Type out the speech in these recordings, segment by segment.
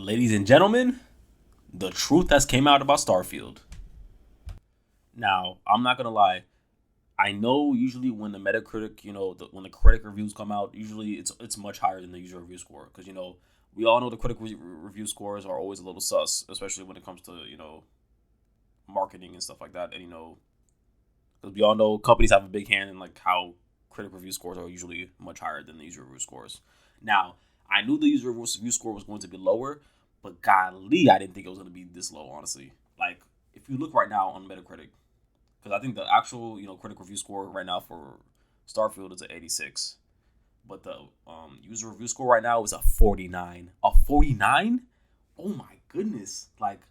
Ladies and gentlemen, the truth has came out about Starfield. Now, I'm not gonna lie. I know usually when the Metacritic, when the critic reviews come out, usually it's much higher than the user review score because we all know the critic review scores are always a little sus, especially when it comes to marketing and stuff like that, and because we all know companies have a big hand in like how critic review scores are usually much higher than the user review scores. Now, I knew the user review score was going to be lower, but golly, I didn't think it was going to be this low, honestly. Like, if you look right now on Metacritic, because I think the actual, critic review score right now for Starfield is an 86. But the user review score right now is a 49. A 49? Oh my goodness. Like,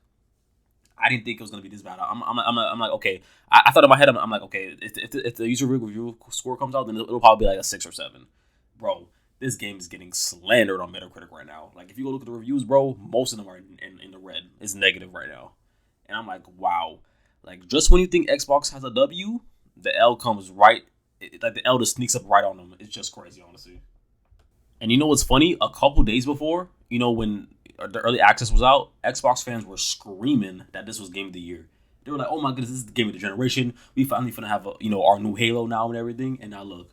I didn't think it was going to be this bad. I'm like, okay. I thought in my head, I'm like, okay, if the user review score comes out, then it'll probably be like a 6 or 7. Bro, this game is getting slandered on Metacritic right now. Like, if you go look at the reviews, bro, most of them are in the red. It's negative right now. And I'm like, wow. Like, just when you think Xbox has a W, the L comes right. Like, the L just sneaks up right on them. It's just crazy, honestly. And you know what's funny? A couple days before, when the early access was out, Xbox fans were screaming that this was Game of the Year. They were like, "Oh my goodness, this is the Game of the Generation. We finally finna have our new Halo now and everything." And now look,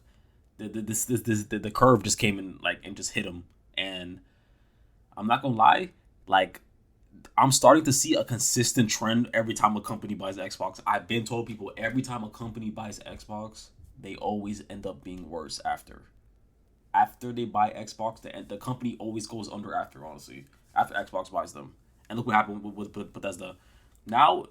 the curve just came in and just hit them. And I'm not gonna lie, like I'm starting to see a consistent trend every time a company buys an Xbox. I've been told people every time a company buys an Xbox, they always end up being worse after. After they buy Xbox, the company always goes under after, honestly. After Xbox buys them. And look what happened with Bethesda. Now,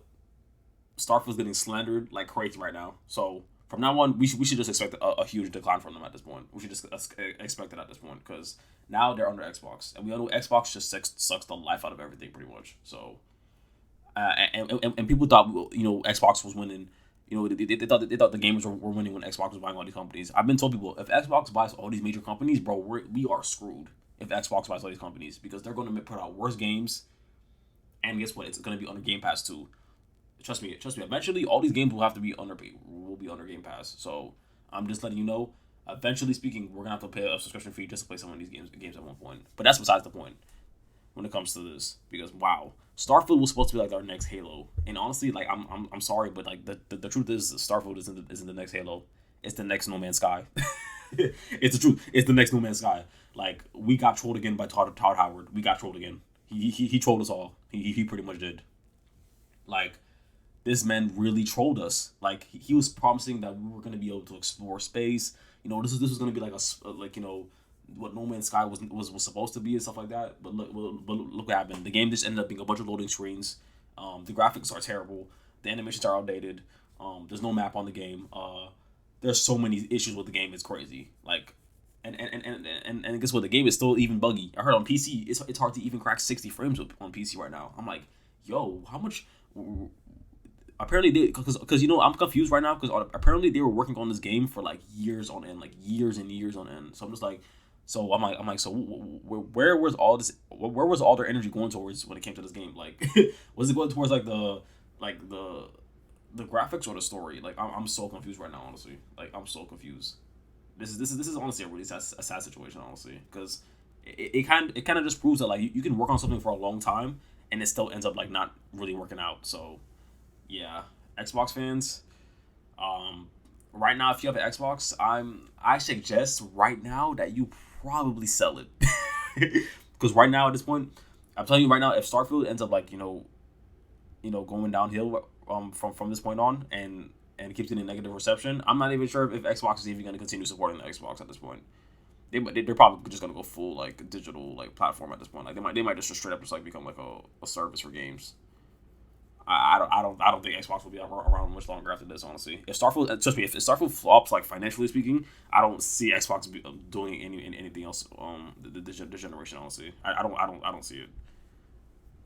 Starfield's getting slandered like crazy right now. So, from now on, we should just expect a huge decline from them at this point. We should just expect it at this point. Because now they're under Xbox. And we all know Xbox just sucks the life out of everything, pretty much. So, and people thought, Xbox was winning. They thought the gamers were winning when Xbox was buying all these companies. I've been told people, if Xbox buys all these major companies, bro, we are screwed if Xbox buys all these companies because they're going to put out worse games. And guess what? It's going to be under Game Pass too. Trust me. Eventually, all these games will be under Game Pass. So I'm just letting you know. Eventually speaking, we're gonna have to pay a subscription fee just to play some of these games at one point. But that's besides the point when it comes to this, because wow, Starfield was supposed to be like our next Halo, and honestly, like I'm sorry, but like the truth is Starfield isn't the next Halo. It's the next No Man's Sky. It's the truth. It's the next No Man's Sky. Like, we got trolled again by Todd Howard. We got trolled again. He trolled us all. He pretty much did. Like, this man really trolled us. Like, he was promising that we were gonna be able to explore space. This was gonna be like what No Man's Sky was supposed to be and stuff like that. But look what happened. The game just ended up being a bunch of loading screens. The graphics are terrible. The animations are outdated. There's no map on the game. There's so many issues with the game. It's crazy. Like, and guess what? The game is still even buggy. I heard on PC it's hard to even crack 60 frames on PC right now. I'm like, yo, how much? Apparently because I'm confused right now because apparently they were working on this game for like years on end, like years and years on end. So I'm just like. So I'm like, so where was all this? Where was all their energy going towards when it came to this game? Like, was it going towards the graphics or the story? Like, I'm so confused right now, honestly. Like, I'm so confused. This is honestly a really sad situation, honestly, because it kind of just proves that like you can work on something for a long time and it still ends up like not really working out. So yeah, Xbox fans, right now if you have an Xbox, I suggest right now that you probably sell it because right now at this point, I'm telling you right now, if Starfield ends up like going downhill from this point on and keeps getting negative reception, I'm not even sure if Xbox is even going to continue supporting the Xbox at this point. They're probably just going to go full like digital like platform at this point. Like they might just straight up just like become like a service for games. I don't think Xbox will be around much longer after this. Honestly, if Starfield flops, like financially speaking, I don't see Xbox doing anything else. This generation, honestly, I don't see it.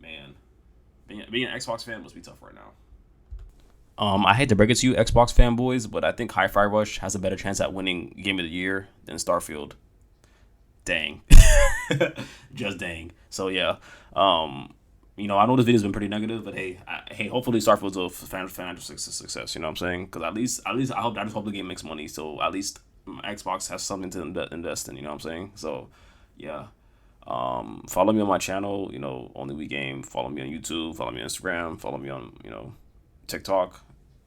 Man, being an Xbox fan must be tough right now. I hate to break it to you, Xbox fanboys, but I think Hi-Fi Rush has a better chance at winning Game of the Year than Starfield. Dang, just dang. So yeah. I know this video's been pretty negative, but hey, hopefully Starfield's a financial success. You know what I'm saying? Because at least I just hope the game makes money. So at least Xbox has something to invest in. You know what I'm saying? So yeah, Follow me on my channel, Only We Game. Follow me on YouTube. Follow me on Instagram. Follow me on, TikTok.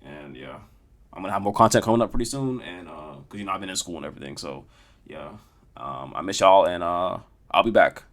And yeah, I'm gonna have more content coming up pretty soon. And because I've been in school and everything, so yeah, I miss y'all, and I'll be back.